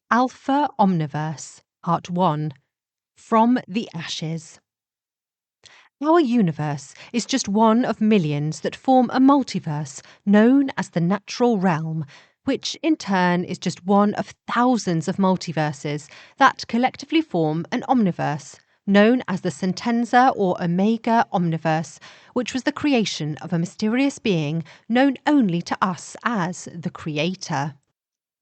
Alpha Omniverse, Part 1, From the Ashes. Our universe is just one of millions that form a multiverse known as the natural realm, which in turn is just one of thousands of multiverses that collectively form an omniverse, known as the Sentenza or Omega Omniverse, which was the creation of a mysterious being known only to us as the Creator.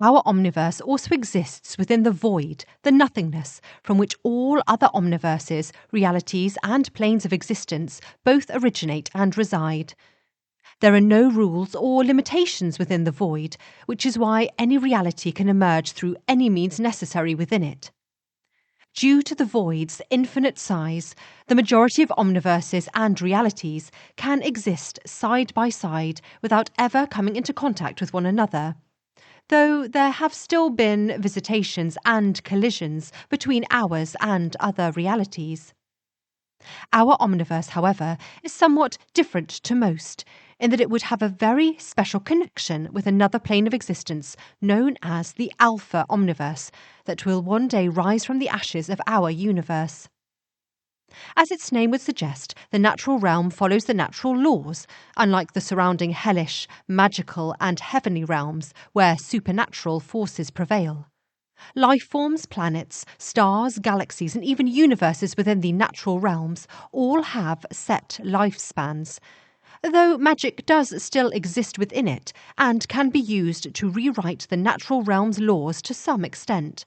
Our omniverse also exists within the void, the nothingness, from which all other omniverses, realities, and planes of existence both originate and reside. There are no rules or limitations within the void, which is why any reality can emerge through any means necessary within it. Due to the void's infinite size, the majority of omniverses and realities can exist side by side without ever coming into contact with one another, though there have still been visitations and collisions between ours and other realities. Our omniverse, however, is somewhat different to most, in that it would have a very special connection with another plane of existence known as the Alpha Omniverse that will one day rise from the ashes of our universe. As its name would suggest, the natural realm follows the natural laws, unlike the surrounding hellish, magical, and heavenly realms where supernatural forces prevail. Life forms, planets, stars, galaxies, and even universes within the natural realms all have set lifespans, though magic does still exist within it and can be used to rewrite the natural realm's laws to some extent.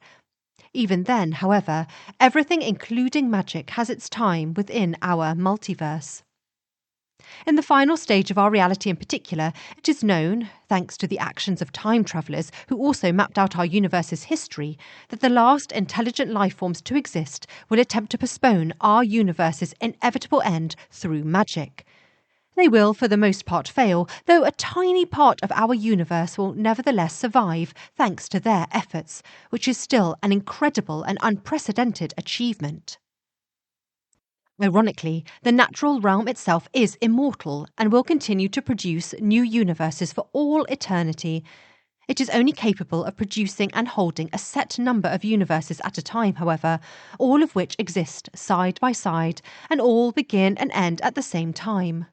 Even then, however, everything including magic has its time within our multiverse. In the final stage of our reality in particular, it is known, thanks to the actions of time travellers who also mapped out our universe's history, that the last intelligent life forms to exist will attempt to postpone our universe's inevitable end through magic. They will, for the most part, fail, though a tiny part of our universe will nevertheless survive thanks to their efforts, which is still an incredible and unprecedented achievement. Ironically, the natural realm itself is immortal and will continue to produce new universes for all eternity. It is only capable of producing and holding a set number of universes at a time, however, all of which exist side by side and all begin and end at the same time.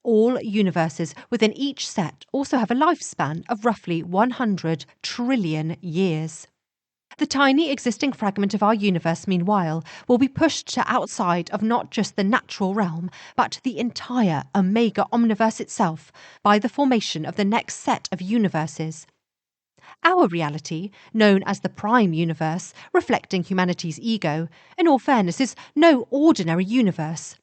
All universes within each set also have a lifespan of roughly 100 trillion years. The tiny existing fragment of our universe, meanwhile, will be pushed to outside of not just the natural realm, but the entire Omega Omniverse itself by the formation of the next set of universes. Our reality, known as the Prime Universe, reflecting humanity's ego, in all fairness, is no ordinary universe.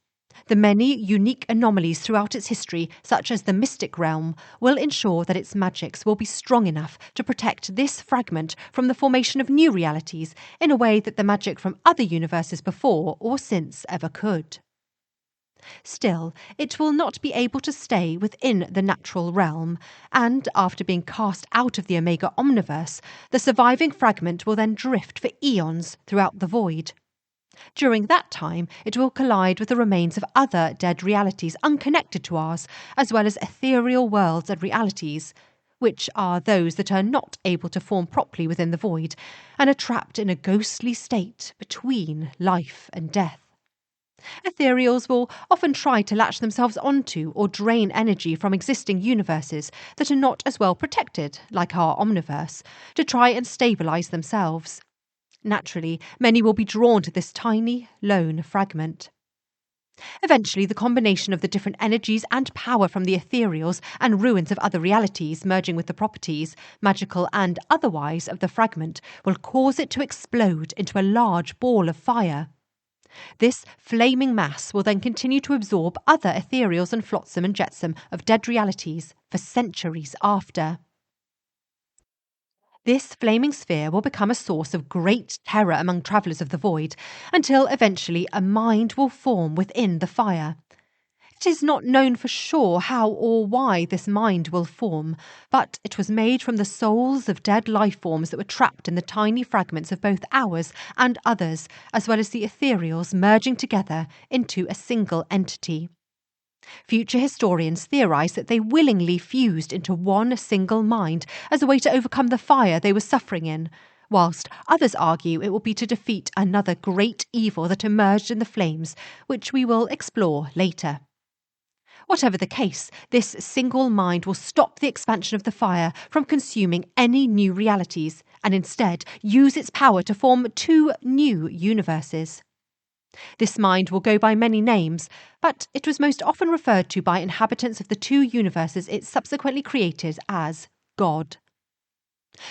The many unique anomalies throughout its history, such as the mystic realm, will ensure that its magics will be strong enough to protect this fragment from the formation of new realities in a way that the magic from other universes before or since ever could. Still, it will not be able to stay within the natural realm, and after being cast out of the Omega Omniverse, the surviving fragment will then drift for eons throughout the void. During that time, it will collide with the remains of other dead realities unconnected to ours, as well as ethereal worlds and realities, which are those that are not able to form properly within the void, and are trapped in a ghostly state between life and death. Ethereals will often try to latch themselves onto or drain energy from existing universes that are not as well protected, like our Omniverse, to try and stabilise themselves. Naturally, many will be drawn to this tiny, lone fragment. Eventually, the combination of the different energies and power from the ethereals and ruins of other realities merging with the properties, magical and otherwise, of the fragment will cause it to explode into a large ball of fire. This flaming mass will then continue to absorb other ethereals and flotsam and jetsam of dead realities for centuries after. This flaming sphere will become a source of great terror among travellers of the void, until eventually a mind will form within the fire. It is not known for sure how or why this mind will form, but it was made from the souls of dead life forms that were trapped in the tiny fragments of both ours and others, as well as the ethereals merging together into a single entity. Future historians theorise that they willingly fused into one single mind as a way to overcome the fire they were suffering in, whilst others argue it will be to defeat another great evil that emerged in the flames, which we will explore later. Whatever the case, this single mind will stop the expansion of the fire from consuming any new realities, and instead use its power to form two new universes. This mind will go by many names, but it was most often referred to by inhabitants of the two universes it subsequently created as God.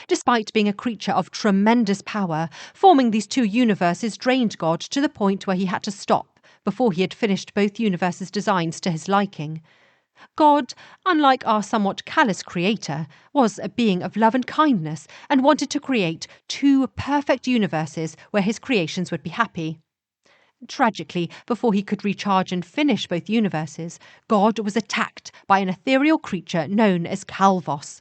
Despite being a creature of tremendous power, forming these two universes drained God to the point where he had to stop before he had finished both universes' designs to his liking. God, unlike our somewhat callous creator, was a being of love and kindness and wanted to create two perfect universes where his creations would be happy. Tragically, before he could recharge and finish both universes, God was attacked by an ethereal creature known as Calvos.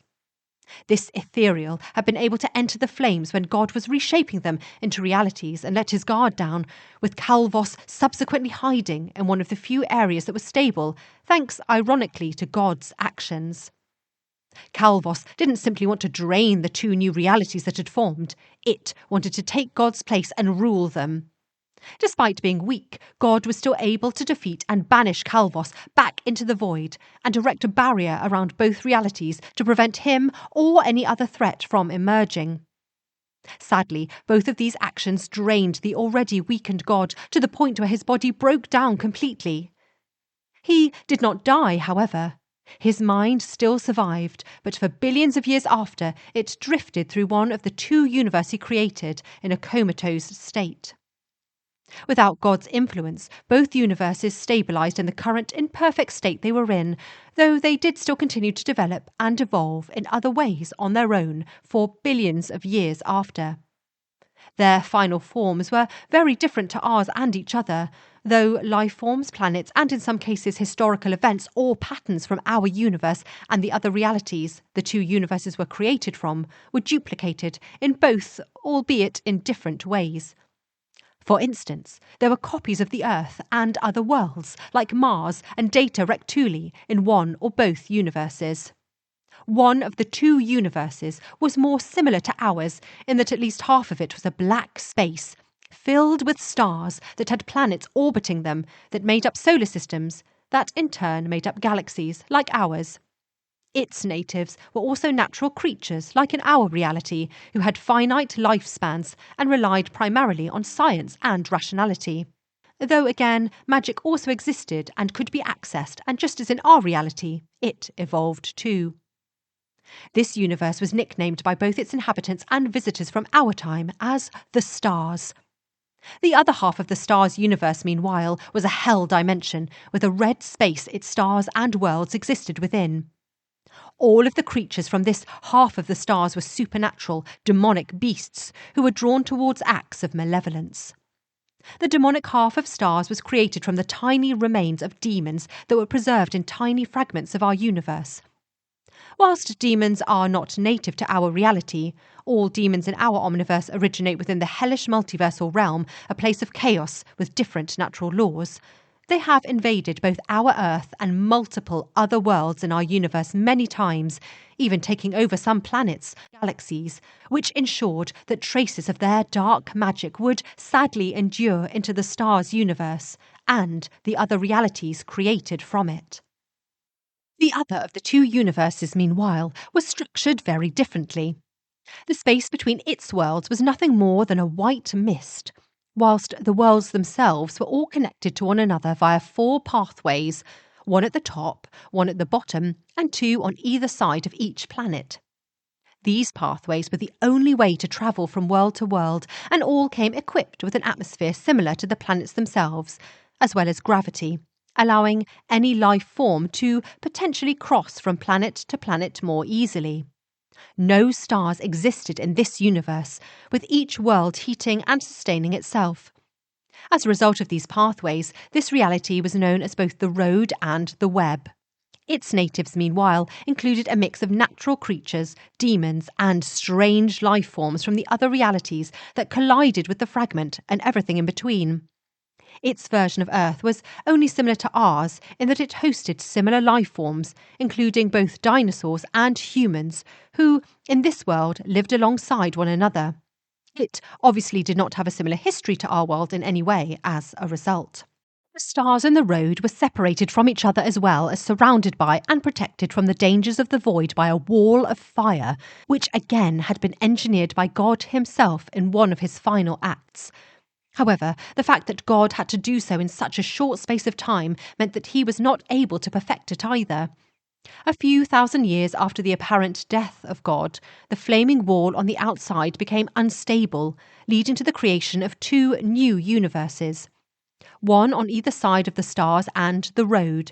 This ethereal had been able to enter the flames when God was reshaping them into realities and let his guard down, with Calvos subsequently hiding in one of the few areas that were stable, thanks ironically to God's actions. Calvos didn't simply want to drain the two new realities that had formed, it wanted to take God's place and rule them. Despite being weak, God was still able to defeat and banish Calvos back into the void and erect a barrier around both realities to prevent him or any other threat from emerging. Sadly, both of these actions drained the already weakened God to the point where his body broke down completely. He did not die, however. His mind still survived, but for billions of years after, it drifted through one of the two universes he created in a comatose state. Without God's influence, both universes stabilised in the current imperfect state they were in, though they did still continue to develop and evolve in other ways on their own for billions of years after. Their final forms were very different to ours and each other, though life forms, planets, and in some cases historical events or patterns from our universe and the other realities the two universes were created from were duplicated in both, albeit in different ways. For instance, there were copies of the Earth and other worlds, like Mars and Data Rectuli, in one or both universes. One of the two universes was more similar to ours in that at least half of it was a black space, filled with stars that had planets orbiting them that made up solar systems, that in turn made up galaxies like ours. Its natives were also natural creatures, like in our reality, who had finite lifespans and relied primarily on science and rationality. Though again, magic also existed and could be accessed, and just as in our reality, it evolved too. This universe was nicknamed by both its inhabitants and visitors from our time as the Stars. The other half of the Stars universe, meanwhile, was a hell dimension, with a red space its stars and worlds existed within. All of the creatures from this half of the stars were supernatural, demonic beasts who were drawn towards acts of malevolence. The demonic half of stars was created from the tiny remains of demons that were preserved in tiny fragments of our universe. Whilst demons are not native to our reality, all demons in our Omniverse originate within the hellish multiversal realm, a place of chaos with different natural laws. They have invaded both our Earth and multiple other worlds in our universe many times, even taking over some planets, galaxies, which ensured that traces of their dark magic would sadly endure into the Stars universe and the other realities created from it. The other of the two universes, meanwhile, was structured very differently. The space between its worlds was nothing more than a white mist, whilst the worlds themselves were all connected to one another via 4 pathways, one at the top, one at the bottom, and 2 on either side of each planet. These pathways were the only way to travel from world to world, and all came equipped with an atmosphere similar to the planets themselves, as well as gravity, allowing any life form to potentially cross from planet to planet more easily. No stars existed in this universe, with each world heating and sustaining itself. As a result of these pathways, this reality was known as both the road and the web. Its natives, meanwhile, included a mix of natural creatures, demons, and strange life forms from the other realities that collided with the fragment and everything in between. Its version of Earth was only similar to ours in that it hosted similar life forms, including both dinosaurs and humans, who, in this world, lived alongside one another. It obviously did not have a similar history to our world in any way as a result. The stars in the road were separated from each other as well as surrounded by and protected from the dangers of the void by a wall of fire, which again had been engineered by God himself in one of his final acts. However, the fact that God had to do so in such a short space of time meant that he was not able to perfect it either. A few thousand years after the apparent death of God, the flaming wall on the outside became unstable, leading to the creation of two new universes, one on either side of the stars and the road.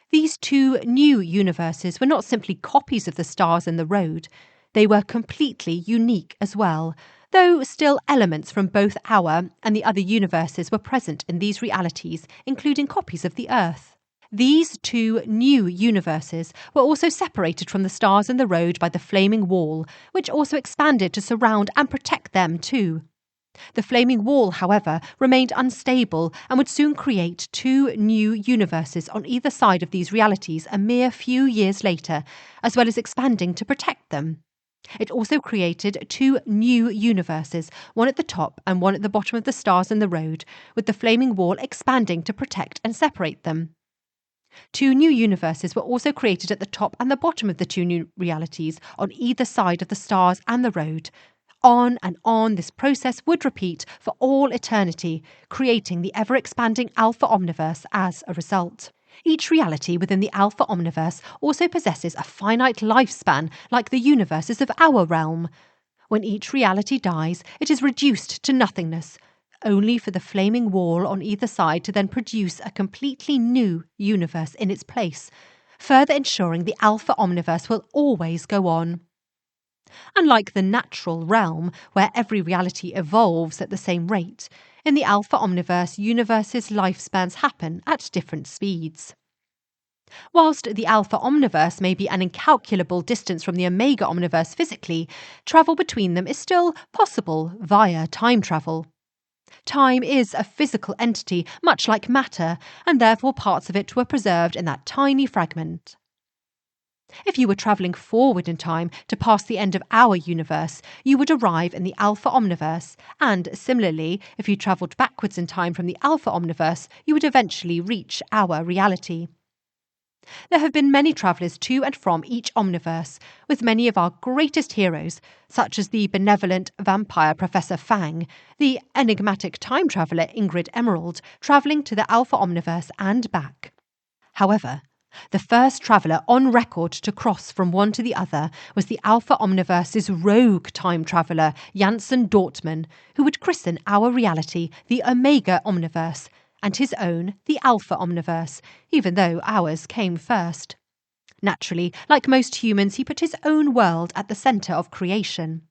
These two new universes were not simply copies of the stars and the road, they were completely unique as well, though still elements from both our and the other universes were present in these realities, including copies of the Earth. These two new universes were also separated from the stars and the road by the flaming wall, which also expanded to surround and protect them too. The flaming wall, however, remained unstable and would soon create two new universes on either side of these realities a mere few years later, as well as expanding to protect them. It also created two new universes, one at the top and one at the bottom of the stars and the road, with the flaming wall expanding to protect and separate them. Two new universes were also created at the top and the bottom of the two new realities on either side of the stars and the road. On and on this process would repeat for all eternity, creating the ever-expanding Alpha Omniverse as a result. Each reality within the Alpha Omniverse also possesses a finite lifespan like the universes of our realm. When each reality dies, it is reduced to nothingness, only for the flaming wall on either side to then produce a completely new universe in its place, further ensuring the Alpha Omniverse will always go on. Unlike the natural realm, where every reality evolves at the same rate, in the Alpha Omniverse, universes' lifespans happen at different speeds. Whilst the Alpha Omniverse may be an incalculable distance from the Omega Omniverse physically, travel between them is still possible via time travel. Time is a physical entity, much like matter, and therefore parts of it were preserved in that tiny fragment. If you were travelling forward in time to pass the end of our universe, you would arrive in the Alpha Omniverse, and similarly, if you travelled backwards in time from the Alpha Omniverse, you would eventually reach our reality. There have been many travellers to and from each Omniverse, with many of our greatest heroes, such as the benevolent vampire Professor Fang, the enigmatic time traveller Ingrid Emerald, travelling to the Alpha Omniverse and back. However, the first traveller on record to cross from one to the other was the Alpha Omniverse's rogue time traveller Janssen Dortmann, who would christen our reality the Omega Omniverse, and his own the Alpha Omniverse, even though ours came first. Naturally, like most humans, he put his own world at the centre of creation.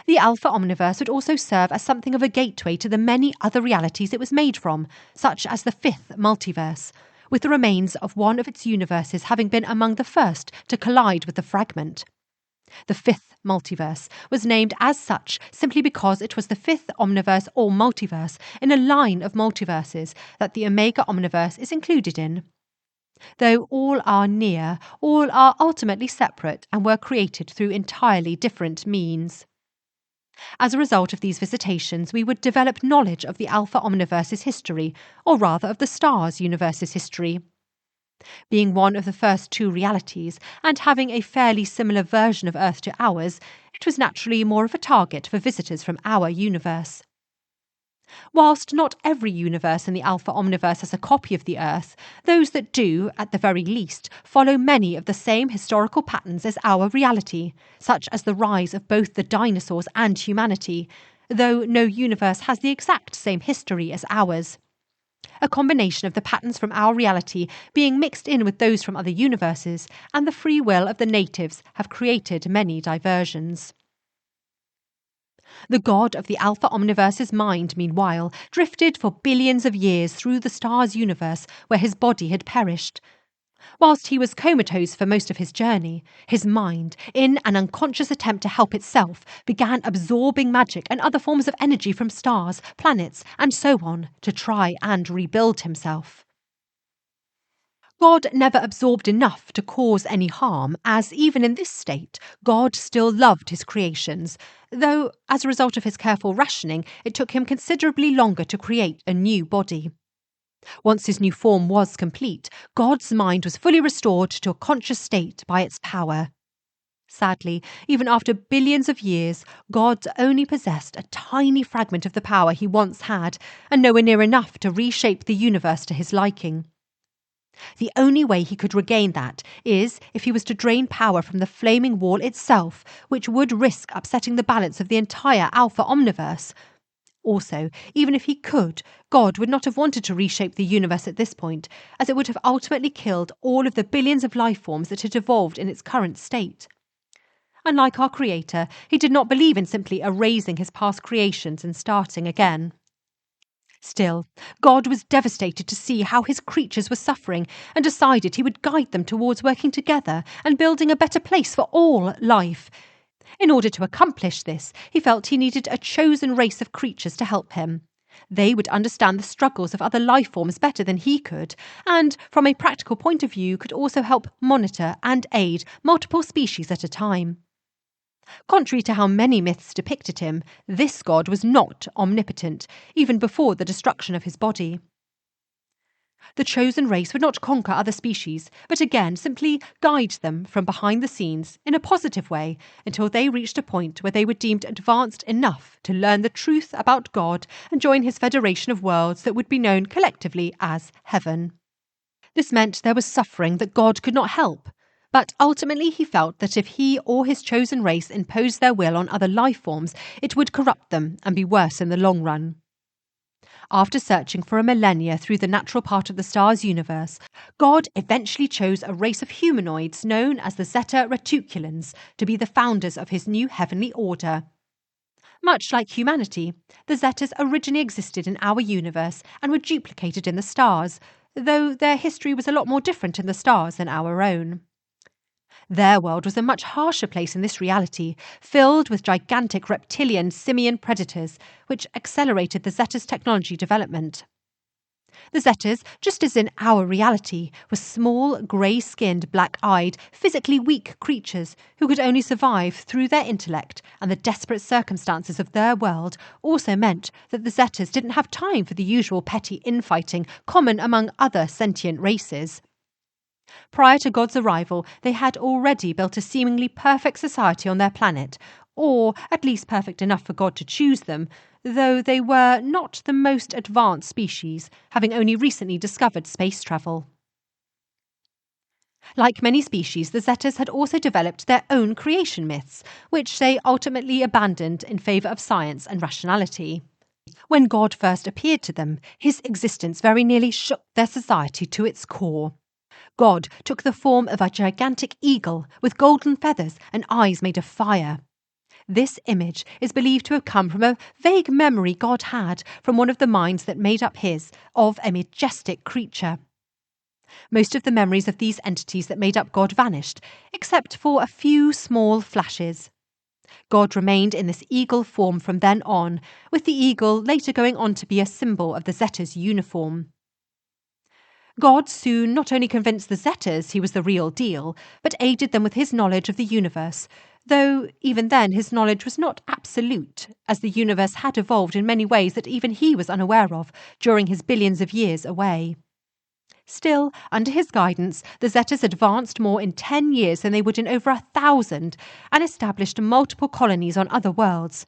The Alpha Omniverse would also serve as something of a gateway to the many other realities it was made from, such as the fifth multiverse, with the remains of one of its universes having been among the first to collide with the fragment. The fifth multiverse was named as such simply because it was the fifth omniverse or multiverse in a line of multiverses that the Omega Omniverse is included in. Though all are near, all are ultimately separate and were created through entirely different means. As a result of these visitations, we would develop knowledge of the Alpha Omniverse's history, or rather of the Stars universe's history. Being one of the first two realities, and having a fairly similar version of Earth to ours, it was naturally more of a target for visitors from our universe. Whilst not every universe in the Alpha Omniverse has a copy of the Earth, those that do, at the very least, follow many of the same historical patterns as our reality, such as the rise of both the dinosaurs and humanity, though no universe has the exact same history as ours. A combination of the patterns from our reality being mixed in with those from other universes, and the free will of the natives have created many diversions. The god of the Alpha Omniverse's mind, meanwhile, drifted for billions of years through the Stars universe where his body had perished. Whilst he was comatose for most of his journey, his mind, in an unconscious attempt to help itself, began absorbing magic and other forms of energy from stars, planets, and so on, to try and rebuild himself. God never absorbed enough to cause any harm, as even in this state, God still loved his creations, though as a result of his careful rationing, it took him considerably longer to create a new body. Once his new form was complete, God's mind was fully restored to a conscious state by its power. Sadly, even after billions of years, God only possessed a tiny fragment of the power he once had, and nowhere near enough to reshape the universe to his liking. The only way he could regain that is if he was to drain power from the flaming wall itself, which would risk upsetting the balance of the entire Alpha Omniverse. Also, even if he could, God would not have wanted to reshape the universe at this point, as it would have ultimately killed all of the billions of life forms that had evolved in its current state. Unlike our Creator, he did not believe in simply erasing his past creations and starting again. Still, God was devastated to see how his creatures were suffering and decided he would guide them towards working together and building a better place for all life. In order to accomplish this, he felt he needed a chosen race of creatures to help him. They would understand the struggles of other life forms better than he could, and, from a practical point of view, could also help monitor and aid multiple species at a time. Contrary to how many myths depicted him, this god was not omnipotent, even before the destruction of his body. The chosen race would not conquer other species, but again simply guide them from behind the scenes in a positive way until they reached a point where they were deemed advanced enough to learn the truth about God and join his federation of worlds that would be known collectively as Heaven. This meant there was suffering that God could not help, but ultimately he felt that if he or his chosen race imposed their will on other life forms, it would corrupt them and be worse in the long run. After searching for a millennia through the natural part of the star's universe, God eventually chose a race of humanoids known as the Zeta Reticulans to be the founders of his new heavenly order. Much like humanity, the Zetas originally existed in our universe and were duplicated in the stars, though their history was a lot more different in the stars than our own. Their world was a much harsher place in this reality, filled with gigantic reptilian simian predators, which accelerated the Zetas' technology development. The Zetas, just as in our reality, were small, grey-skinned, black-eyed, physically weak creatures who could only survive through their intellect, and the desperate circumstances of their world also meant that the Zetas didn't have time for the usual petty infighting common among other sentient races. Prior to God's arrival, they had already built a seemingly perfect society on their planet, or at least perfect enough for God to choose them, though they were not the most advanced species, having only recently discovered space travel. Like many species, the Zetas had also developed their own creation myths, which they ultimately abandoned in favour of science and rationality. When God first appeared to them, his existence very nearly shook their society to its core. God took the form of a gigantic eagle with golden feathers and eyes made of fire. This image is believed to have come from a vague memory God had from one of the minds that made up his of a majestic creature. Most of the memories of these entities that made up God vanished, except for a few small flashes. God remained in this eagle form from then on, with the eagle later going on to be a symbol of the Zetas' uniform. God soon not only convinced the Zetas he was the real deal, but aided them with his knowledge of the universe, though even then his knowledge was not absolute, as the universe had evolved in many ways that even he was unaware of during his billions of years away. Still, under his guidance, the Zetas advanced more in 10 years than they would in over 1,000, and established multiple colonies on other worlds.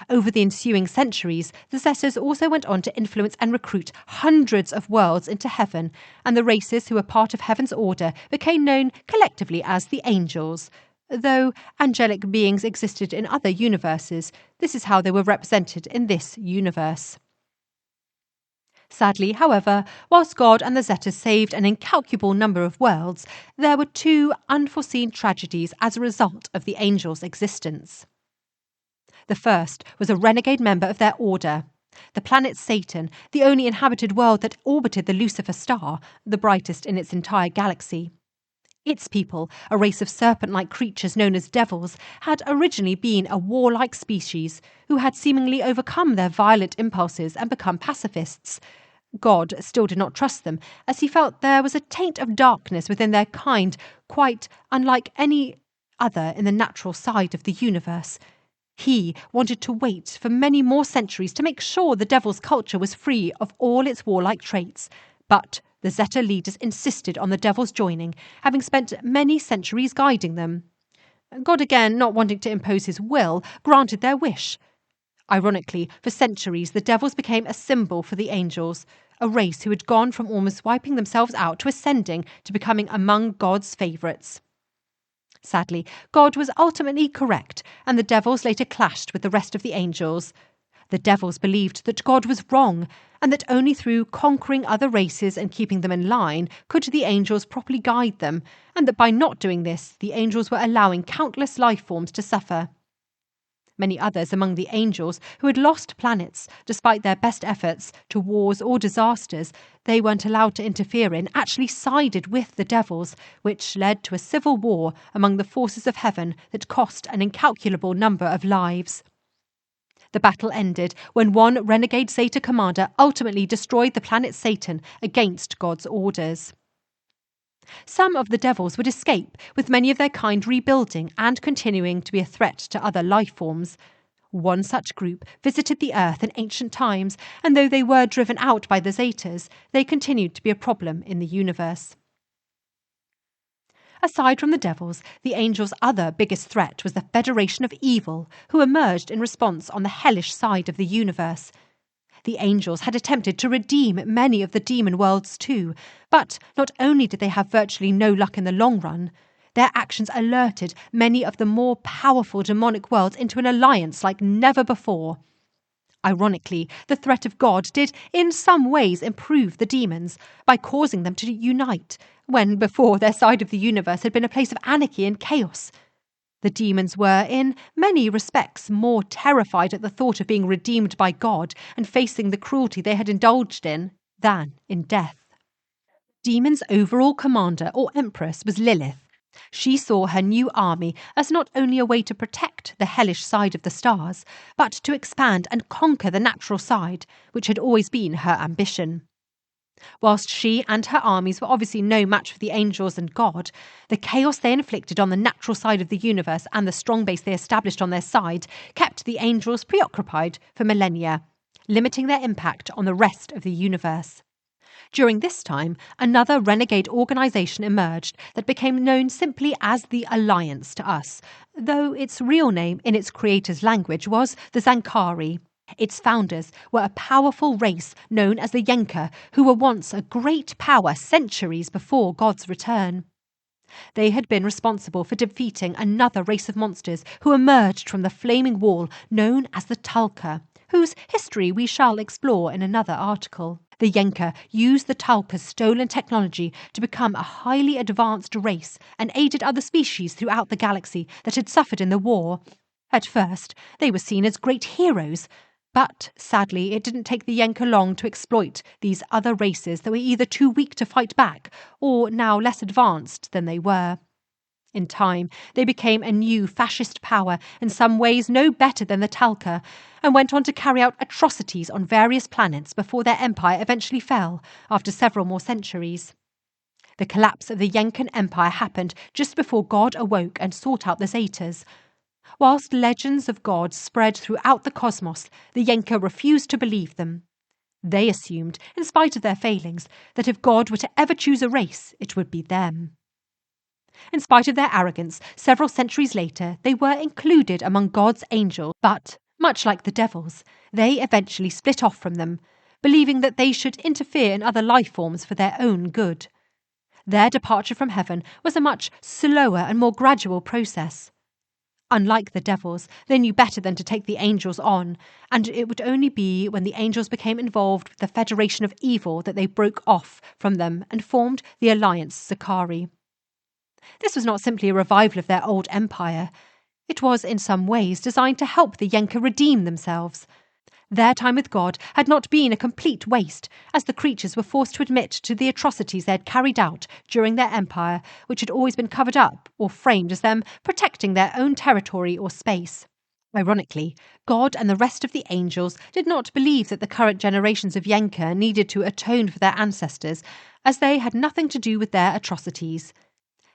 Over the ensuing centuries, the Zetas also went on to influence and recruit hundreds of worlds into heaven, and the races who were part of heaven's order became known collectively as the angels. Though angelic beings existed in other universes, this is how they were represented in this universe. Sadly, however, whilst God and the Zetas saved an incalculable number of worlds, there were two unforeseen tragedies as a result of the angels' existence. The first was a renegade member of their order. The planet Satan, the only inhabited world that orbited the Lucifer star, the brightest in its entire galaxy. Its people, a race of serpent-like creatures known as devils, had originally been a warlike species who had seemingly overcome their violent impulses and become pacifists. God still did not trust them, as he felt there was a taint of darkness within their kind, quite unlike any other in the natural side of the universe. He wanted to wait for many more centuries to make sure the devil's culture was free of all its warlike traits, but the Zeta leaders insisted on the devil's joining, having spent many centuries guiding them. God, again not wanting to impose his will, granted their wish. Ironically, for centuries the devils became a symbol for the angels, a race who had gone from almost wiping themselves out to ascending to becoming among God's favourites. Sadly, God was ultimately correct, and the devils later clashed with the rest of the angels. The devils believed that God was wrong, and that only through conquering other races and keeping them in line could the angels properly guide them, and that by not doing this, the angels were allowing countless life forms to suffer. Many others among the angels who had lost planets, despite their best efforts, to wars or disasters they weren't allowed to interfere in, actually sided with the devils, which led to a civil war among the forces of heaven that cost an incalculable number of lives. The battle ended when one renegade Zeta commander ultimately destroyed the planet Satan against God's orders. Some of the devils would escape, with many of their kind rebuilding and continuing to be a threat to other life forms. One such group visited the Earth in ancient times, and though they were driven out by the Zetas, they continued to be a problem in the universe. Aside from the devils, the angels' other biggest threat was the Federation of Evil, who emerged in response on the hellish side of the universe. The angels had attempted to redeem many of the demon worlds too, but not only did they have virtually no luck in the long run, their actions alerted many of the more powerful demonic worlds into an alliance like never before. Ironically, the threat of God did in some ways improve the demons by causing them to unite, when before their side of the universe had been a place of anarchy and chaos. The demons were, in many respects, more terrified at the thought of being redeemed by God and facing the cruelty they had indulged in than in death. Demons' overall commander or empress was Lilith. She saw her new army as not only a way to protect the hellish side of the stars, but to expand and conquer the natural side, which had always been her ambition. Whilst she and her armies were obviously no match for the angels and God, the chaos they inflicted on the natural side of the universe and the strong base they established on their side kept the angels preoccupied for millennia, limiting their impact on the rest of the universe. During this time, another renegade organisation emerged that became known simply as the Alliance to us, though its real name in its creator's language was the Zankari. Its founders were a powerful race known as the Yenka, who were once a great power centuries before God's return. They had been responsible for defeating another race of monsters who emerged from the flaming wall known as the Tulka, whose history we shall explore in another article. The Yenka used the Tulka's stolen technology to become a highly advanced race and aided other species throughout the galaxy that had suffered in the war. At first, they were seen as great heroes, but sadly it didn't take the Yenka long to exploit these other races that were either too weak to fight back or now less advanced than they were. In time, they became a new fascist power, in some ways no better than the Talca, and went on to carry out atrocities on various planets before their empire eventually fell, after several more centuries. The collapse of the Yenkan Empire happened just before God awoke and sought out the Zetas. Whilst legends of God spread throughout the cosmos, the Yenka refused to believe them. They assumed, in spite of their failings, that if God were to ever choose a race, it would be them. In spite of their arrogance, several centuries later, they were included among God's angels, but, much like the devils, they eventually split off from them, believing that they should interfere in other life forms for their own good. Their departure from heaven was a much slower and more gradual process. Unlike the devils, they knew better than to take the angels on, and it would only be when the angels became involved with the Federation of Evil that they broke off from them and formed the Alliance Sakari. This was not simply a revival of their old empire. It was, in some ways, designed to help the Yenka redeem themselves. Their time with God had not been a complete waste, as the creatures were forced to admit to the atrocities they had carried out during their empire, which had always been covered up or framed as them protecting their own territory or space. Ironically, God and the rest of the angels did not believe that the current generations of Yenka needed to atone for their ancestors, as they had nothing to do with their atrocities.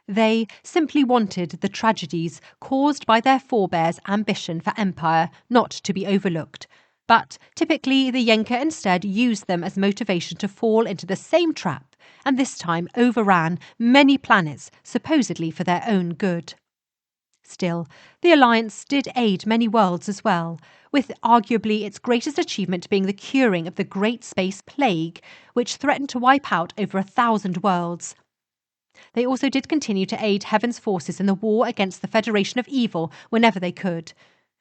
They simply wanted the tragedies caused by their forebears' ambition for empire not to be overlooked. But typically, the Yenka instead used them as motivation to fall into the same trap, and this time overran many planets, supposedly for their own good. Still, the Alliance did aid many worlds as well, with arguably its greatest achievement being the curing of the Great Space Plague, which threatened to wipe out over 1,000 worlds. They also did continue to aid Heaven's forces in the war against the Federation of Evil whenever they could,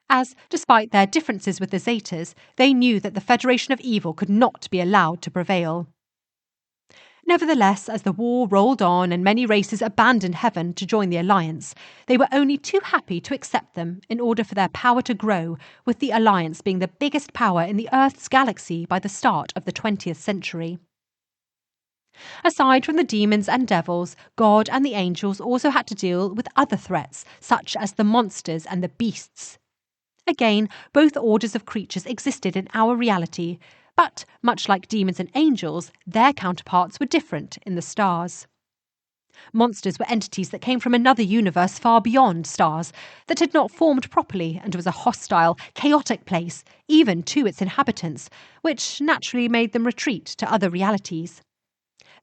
as, despite their differences with the Zetas, they knew that the Federation of Evil could not be allowed to prevail. Nevertheless, as the war rolled on and many races abandoned Heaven to join the Alliance, they were only too happy to accept them in order for their power to grow, with the Alliance being the biggest power in the Earth's galaxy by the start of the 20th century. Aside from the demons and devils, God and the angels also had to deal with other threats, such as the monsters and the beasts. Again, both orders of creatures existed in our reality, but much like demons and angels, their counterparts were different in the stars. Monsters were entities that came from another universe far beyond stars, that had not formed properly and was a hostile, chaotic place, even to its inhabitants, which naturally made them retreat to other realities.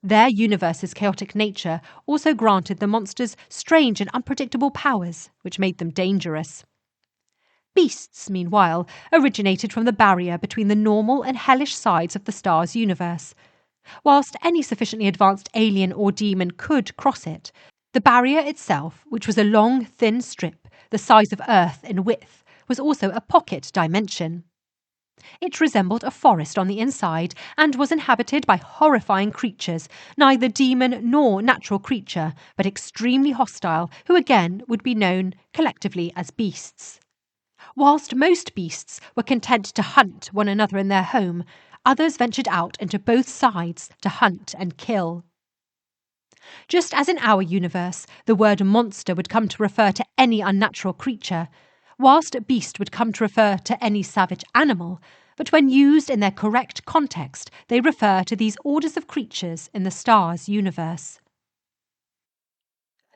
Their universe's chaotic nature also granted the monsters strange and unpredictable powers, which made them dangerous. Beasts, meanwhile, originated from the barrier between the normal and hellish sides of the star's universe. Whilst any sufficiently advanced alien or demon could cross it, the barrier itself, which was a long, thin strip, the size of Earth in width, was also a pocket dimension. It resembled a forest on the inside and was inhabited by horrifying creatures, neither demon nor natural creature, but extremely hostile, who again would be known collectively as beasts. Whilst most beasts were content to hunt one another in their home, others ventured out into both sides to hunt and kill. Just as in our universe, the word monster would come to refer to any unnatural creature, whilst beast would come to refer to any savage animal, but when used in their correct context, they refer to these orders of creatures in the star's universe.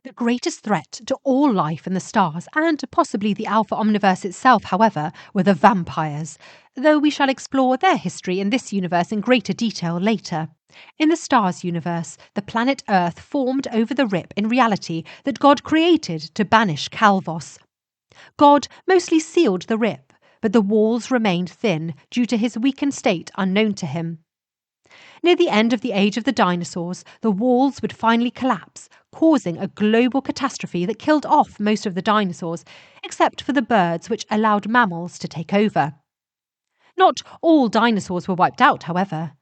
The greatest threat to all life in the stars, and possibly the Alpha Omniverse itself, however, were the vampires, though we shall explore their history in this universe in greater detail later. In the stars universe, the planet Earth formed over the rip in reality that God created to banish Calvos. God mostly sealed the rip, but the walls remained thin due to his weakened state unknown to him. Near the end of the age of the dinosaurs, the walls would finally collapse, causing a global catastrophe that killed off most of the dinosaurs, except for the birds, which allowed mammals to take over. Not all dinosaurs were wiped out, however.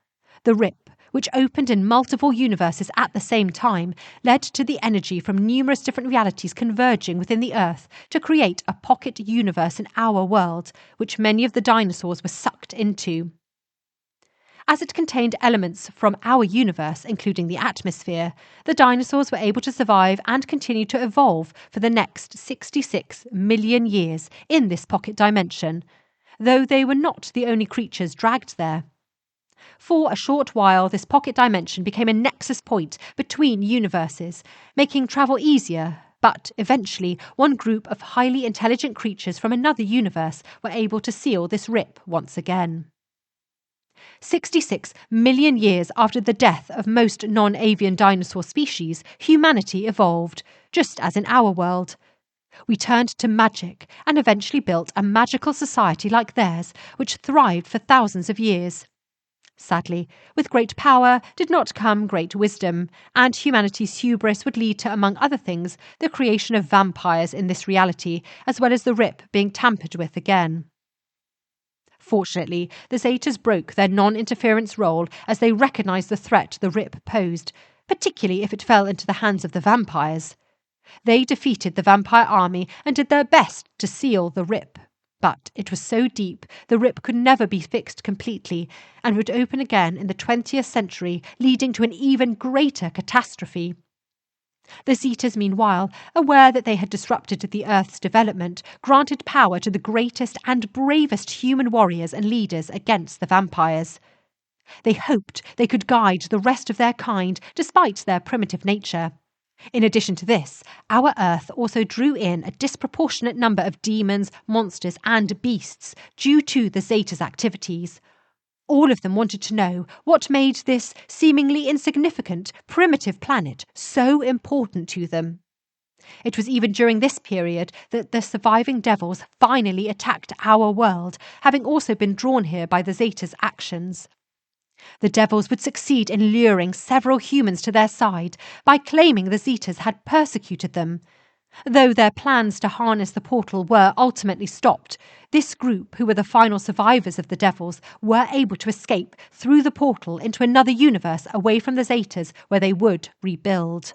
The rip, which opened in multiple universes at the same time, led to the energy from numerous different realities converging within the Earth to create a pocket universe in our world, which many of the dinosaurs were sucked into. As it contained elements from our universe, including the atmosphere, the dinosaurs were able to survive and continue to evolve for the next 66 million years in this pocket dimension, though they were not the only creatures dragged there. For a short while, this pocket dimension became a nexus point between universes, making travel easier, but eventually one group of highly intelligent creatures from another universe were able to seal this rip once again. 66 million years after the death of most non-avian dinosaur species, humanity evolved, just as in our world. We turned to magic and eventually built a magical society like theirs, which thrived for thousands of years. Sadly, with great power did not come great wisdom, and humanity's hubris would lead to, among other things, the creation of vampires in this reality, as well as the rip being tampered with again. Fortunately, the Zetas broke their non-interference role as they recognised the threat the rip posed, particularly if it fell into the hands of the vampires. They defeated the vampire army and did their best to seal the rip. But it was so deep, the rip could never be fixed completely, and would open again in the 20th century, leading to an even greater catastrophe. The Zetas, meanwhile, aware that they had disrupted the Earth's development, granted power to the greatest and bravest human warriors and leaders against the vampires. They hoped they could guide the rest of their kind despite their primitive nature. In addition to this, our Earth also drew in a disproportionate number of demons, monsters, and beasts due to the Zetas' activities. All of them wanted to know what made this seemingly insignificant, primitive planet so important to them. It was even during this period that the surviving devils finally attacked our world, having also been drawn here by the Zetas' actions. The devils would succeed in luring several humans to their side by claiming the Zetas had persecuted them. Though their plans to harness the portal were ultimately stopped, this group, who were the final survivors of the devils, were able to escape through the portal into another universe away from the Zetas where they would rebuild.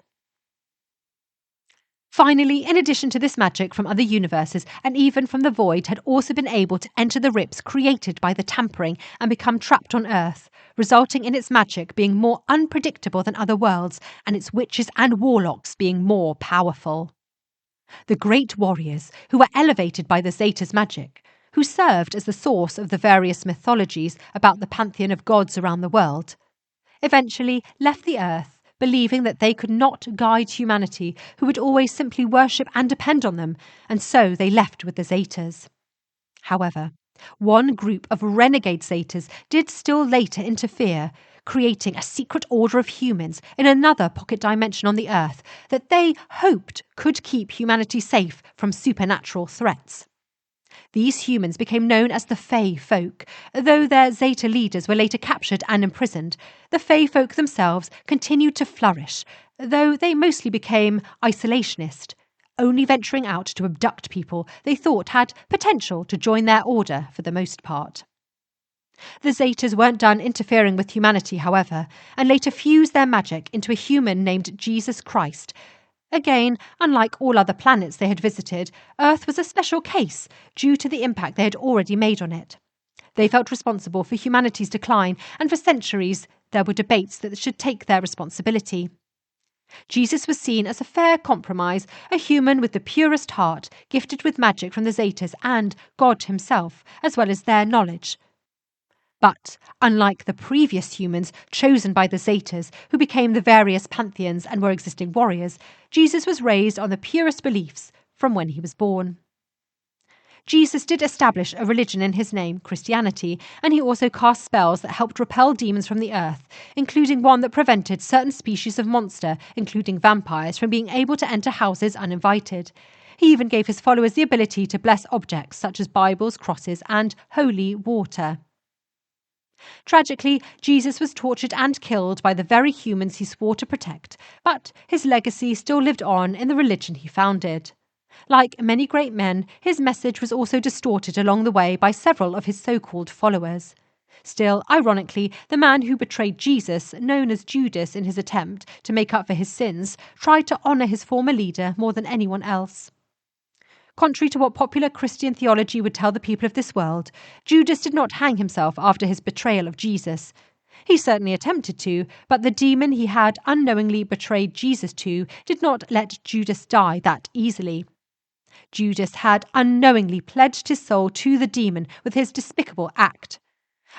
Finally, in addition to this magic from other universes and even from the Void had also been able to enter the rips created by the tampering and become trapped on Earth, resulting in its magic being more unpredictable than other worlds and its witches and warlocks being more powerful. The great warriors, who were elevated by the Zetas' magic, who served as the source of the various mythologies about the pantheon of gods around the world, eventually left the Earth, believing that they could not guide humanity, who would always simply worship and depend on them, and so they left with the Zetas. However, one group of renegade Zetas did still later interfere, creating a secret order of humans in another pocket dimension on the Earth that they hoped could keep humanity safe from supernatural threats. These humans became known as the Fey Folk. Though their Zeta leaders were later captured and imprisoned, the Fey Folk themselves continued to flourish, though they mostly became isolationist, only venturing out to abduct people they thought had potential to join their order for the most part. The Zetas weren't done interfering with humanity, however, and later fused their magic into a human named Jesus Christ. Again, unlike all other planets they had visited, Earth was a special case due to the impact they had already made on it. They felt responsible for humanity's decline, and for centuries there were debates that should take their responsibility. Jesus was seen as a fair compromise, a human with the purest heart, gifted with magic from the Zetas and God himself, as well as their knowledge. But, unlike the previous humans chosen by the Zetas, who became the various pantheons and were existing warriors, Jesus was raised on the purest beliefs from when he was born. Jesus did establish a religion in his name, Christianity, and he also cast spells that helped repel demons from the earth, including one that prevented certain species of monster, including vampires, from being able to enter houses uninvited. He even gave his followers the ability to bless objects such as Bibles, crosses, and holy water. Tragically, Jesus was tortured and killed by the very humans he swore to protect, but his legacy still lived on in the religion he founded. Like many great men, his message was also distorted along the way by several of his so-called followers. Still, ironically, the man who betrayed Jesus, known as Judas in his attempt to make up for his sins, tried to honour his former leader more than anyone else. Contrary to what popular Christian theology would tell the people of this world, Judas did not hang himself after his betrayal of Jesus. He certainly attempted to, but the demon he had unknowingly betrayed Jesus to did not let Judas die that easily. Judas had unknowingly pledged his soul to the demon with his despicable act.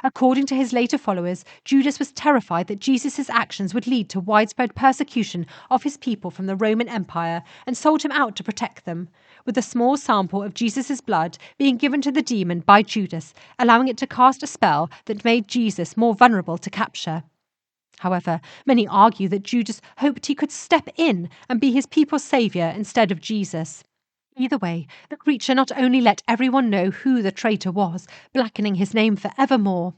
According to his later followers, Judas was terrified that Jesus' actions would lead to widespread persecution of his people from the Roman Empire and sold him out to protect them, with a small sample of Jesus' blood being given to the demon by Judas, allowing it to cast a spell that made Jesus more vulnerable to capture. However, many argue that Judas hoped he could step in and be his people's saviour instead of Jesus. Either way, the creature not only let everyone know who the traitor was, blackening his name forevermore,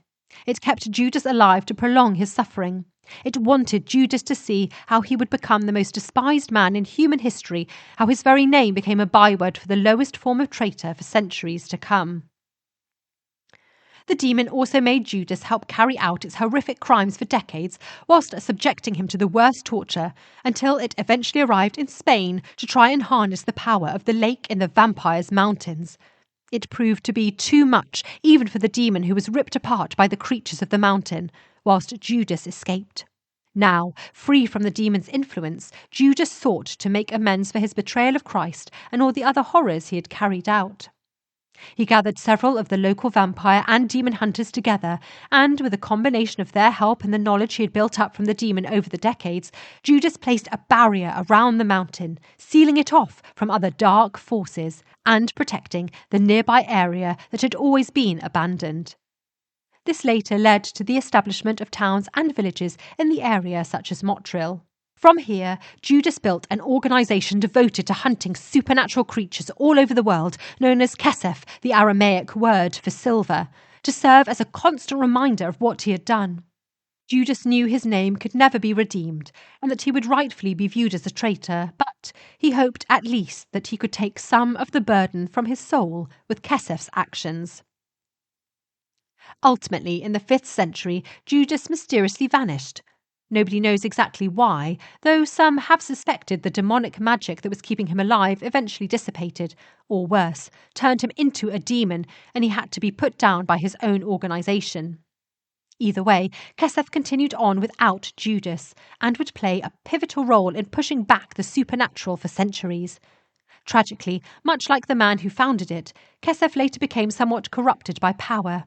it kept Judas alive to prolong his suffering. It wanted Judas to see how he would become the most despised man in human history, how his very name became a byword for the lowest form of traitor for centuries to come. The demon also made Judas help carry out its horrific crimes for decades, whilst subjecting him to the worst torture, until it eventually arrived in Spain to try and harness the power of the lake in the Vampire's Mountains. It proved to be too much, even for the demon who was ripped apart by the creatures of the mountain, whilst Judas escaped. Now, free from the demon's influence, Judas sought to make amends for his betrayal of Christ and all the other horrors he had carried out. He gathered several of the local vampire and demon hunters together, and with a combination of their help and the knowledge he had built up from the demon over the decades, Judas placed a barrier around the mountain, sealing it off from other dark forces and protecting the nearby area that had always been abandoned. This later led to the establishment of towns and villages in the area such as Motril. From here, Judas built an organisation devoted to hunting supernatural creatures all over the world, known as Kesef, the Aramaic word for silver, to serve as a constant reminder of what he had done. Judas knew his name could never be redeemed, and that he would rightfully be viewed as a traitor, but he hoped at least that he could take some of the burden from his soul with Kesef's actions. Ultimately, in the 5th century, Judas mysteriously vanished. Nobody knows exactly why, though some have suspected the demonic magic that was keeping him alive eventually dissipated, or worse, turned him into a demon, and he had to be put down by his own organisation. Either way, Kesef continued on without Judas, and would play a pivotal role in pushing back the supernatural for centuries. Tragically, much like the man who founded it, Kesef later became somewhat corrupted by power.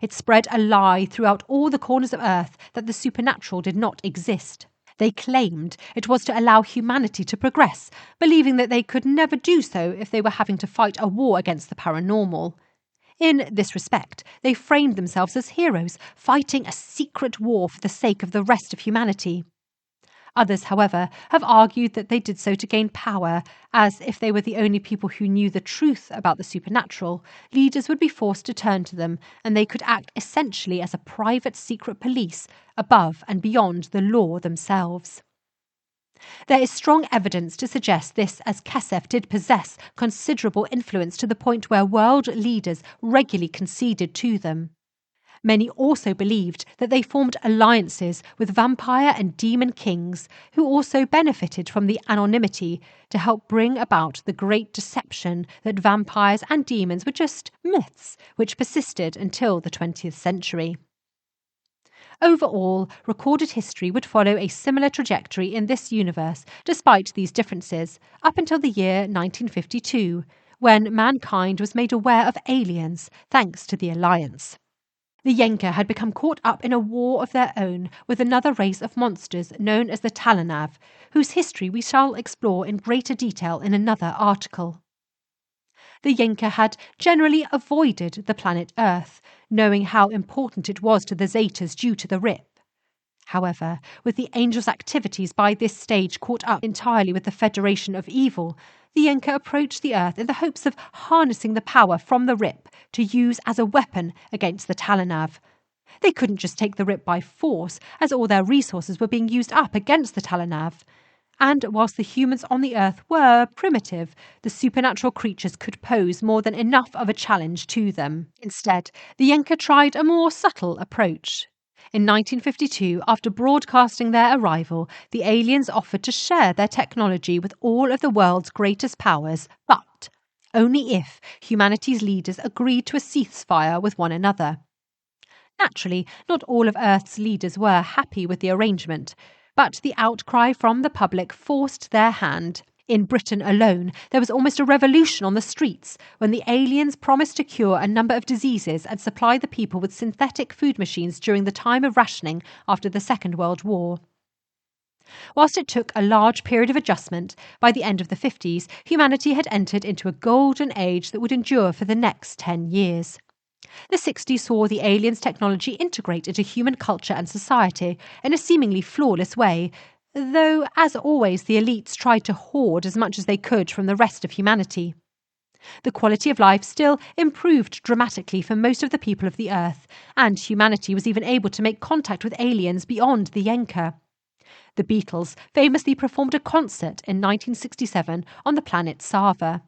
It spread a lie throughout all the corners of Earth that the supernatural did not exist. They claimed it was to allow humanity to progress, believing that they could never do so if they were having to fight a war against the paranormal. In this respect, they framed themselves as heroes, fighting a secret war for the sake of the rest of humanity. Others, however, have argued that they did so to gain power, as if they were the only people who knew the truth about the supernatural, leaders would be forced to turn to them, and they could act essentially as a private secret police above and beyond the law themselves. There is strong evidence to suggest this, as Kesef did possess considerable influence to the point where world leaders regularly conceded to them. Many also believed that they formed alliances with vampire and demon kings, who also benefited from the anonymity to help bring about the great deception that vampires and demons were just myths which persisted until the 20th century. Overall, recorded history would follow a similar trajectory in this universe, despite these differences, up until the year 1952, when mankind was made aware of aliens thanks to the Alliance. The Yenka had become caught up in a war of their own with another race of monsters known as the Talanav, whose history we shall explore in greater detail in another article. The Yenka had generally avoided the planet Earth, knowing how important it was to the Zetas due to the Rip. However, with the Angels' activities by this stage caught up entirely with the Federation of Evil, the Yenka approached the Earth in the hopes of harnessing the power from the Rip to use as a weapon against the Talanav. They couldn't just take the Rip by force, as all their resources were being used up against the Talanav. And whilst the humans on the Earth were primitive, the supernatural creatures could pose more than enough of a challenge to them. Instead, the Yenka tried a more subtle approach. In 1952, after broadcasting their arrival, the aliens offered to share their technology with all of the world's greatest powers, but only if humanity's leaders agreed to a ceasefire with one another. Naturally, not all of Earth's leaders were happy with the arrangement, but the outcry from the public forced their hand. In Britain alone, there was almost a revolution on the streets when the aliens promised to cure a number of diseases and supply the people with synthetic food machines during the time of rationing after the Second World War. Whilst it took a large period of adjustment, by the end of the 50s, humanity had entered into a golden age that would endure for the next 10 years. The 60s saw the aliens' technology integrate into human culture and society in a seemingly flawless way, though, as always, the elites tried to hoard as much as they could from the rest of humanity. The quality of life still improved dramatically for most of the people of the Earth, and humanity was even able to make contact with aliens beyond the Yenka. The Beatles famously performed a concert in 1967 on the planet Sava.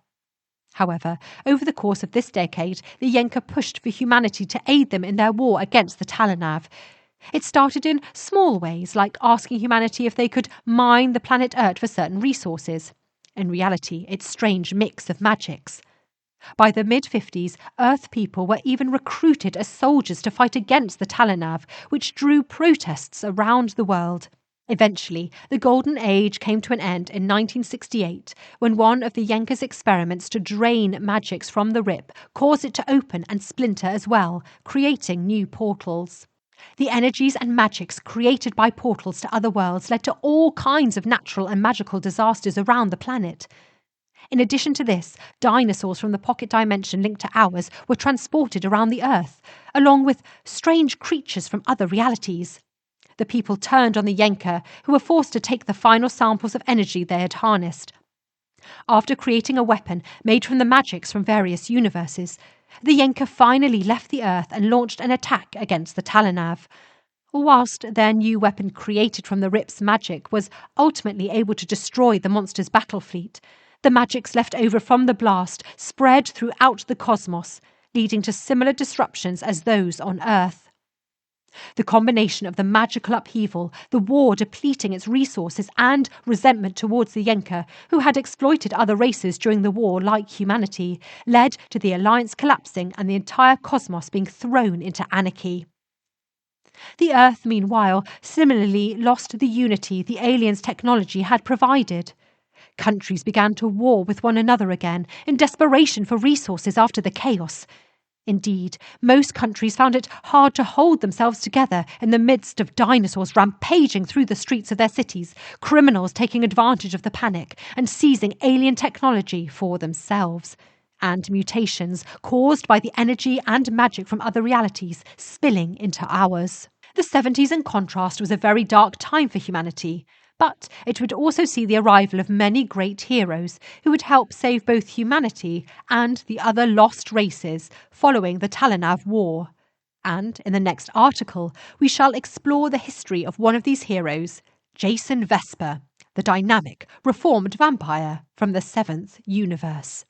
However, over the course of this decade, the Yenka pushed for humanity to aid them in their war against the Talanav. It started in small ways, like asking humanity if they could mine the planet Earth for certain resources. In reality, its strange mix of magics. By the mid-50s, Earth people were even recruited as soldiers to fight against the Talanav, which drew protests around the world. Eventually, the Golden Age came to an end in 1968 when one of the Yenka's experiments to drain magics from the rip caused it to open and splinter as well, creating new portals. The energies and magics created by portals to other worlds led to all kinds of natural and magical disasters around the planet. In addition to this, dinosaurs from the pocket dimension linked to ours were transported around the Earth, along with strange creatures from other realities. The people turned on the Yenka, who were forced to take the final samples of energy they had harnessed. After creating a weapon made from the magics from various universes, the Yenka finally left the Earth and launched an attack against the Talanav. Whilst their new weapon created from the Rip's magic was ultimately able to destroy the monster's battle fleet, the magics left over from the blast spread throughout the cosmos, leading to similar disruptions as those on Earth. The combination of the magical upheaval, the war depleting its resources, and resentment towards the Yenka, who had exploited other races during the war like humanity, led to the alliance collapsing and the entire cosmos being thrown into anarchy. The Earth, meanwhile, similarly lost the unity the aliens' technology had provided. Countries began to war with one another again, in desperation for resources after the chaos. Indeed, most countries found it hard to hold themselves together in the midst of dinosaurs rampaging through the streets of their cities, criminals taking advantage of the panic and seizing alien technology for themselves, and mutations caused by the energy and magic from other realities spilling into ours. The 70s, in contrast, was a very dark time for humanity. But it would also see the arrival of many great heroes who would help save both humanity and the other lost races following the Talanav War. And in the next article, we shall explore the history of one of these heroes, Jason Vesper, the dynamic, reformed vampire from the 7th universe.